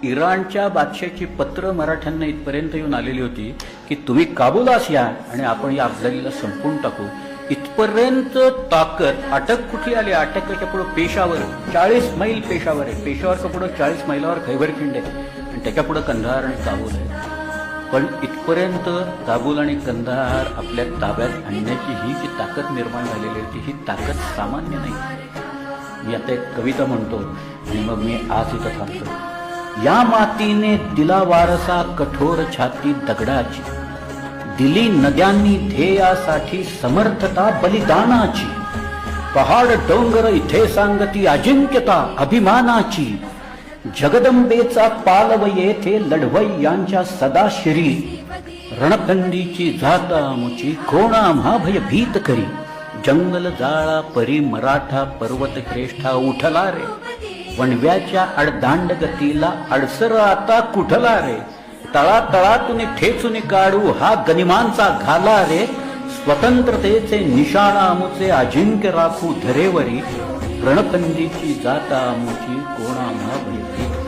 इराणच्या बादशाची पत्र मराठ्यांना इथपर्यंत येऊन आलेली होती की तुम्ही काबुलास या आणि आपण या अफजलीला संपवून टाकू. इथपर्यंत ताकद. अटक कुठली आली? अटकेच्या पुढे पेशावर, 40 मैल पेशावर आहे. पेशावरच्या पुढे 40 मैलावर खैबर खिंड आहे आणि त्याच्या पुढे कंधार आणि काबूल आहे. पण इथपर्यंत काबूल आणि कंधार आपल्या ताब्यात आणण्याची ही जी ताकद निर्माण झालेली होती, ही ताकद सामान्य नाही. मी आता एक कविता म्हणतो आणि मग मी आज इथं थांबतो. या मातीने दिला वारसा कठोर छाती दगडाची, दिली नद्यांनी ध्येयासाठी समर्थता बलिदानाची. पहाड डोंगर इथे सांगती अजिंक्यता अभिमानाची. जगदंबेचा पालव येथे लढवई यांच्या सदाशिरी. रणखंडीची जाता मुची कोणा म्हा भय भीत करी. जंगल जाळा परी मराठा पर्वत श्रेष्ठा उठला रे. वणव्याच्या अडदांड गतीला अडसर आता कुठला रे. तळातळातून ठेचून काढू हा गनिमांचा घाला रे. स्वतंत्रतेचे निशाणा आमुचे अजिंक्य राखू धरेवरी. रणखंडीची जाता आमुची कोणा म्हा भय भीत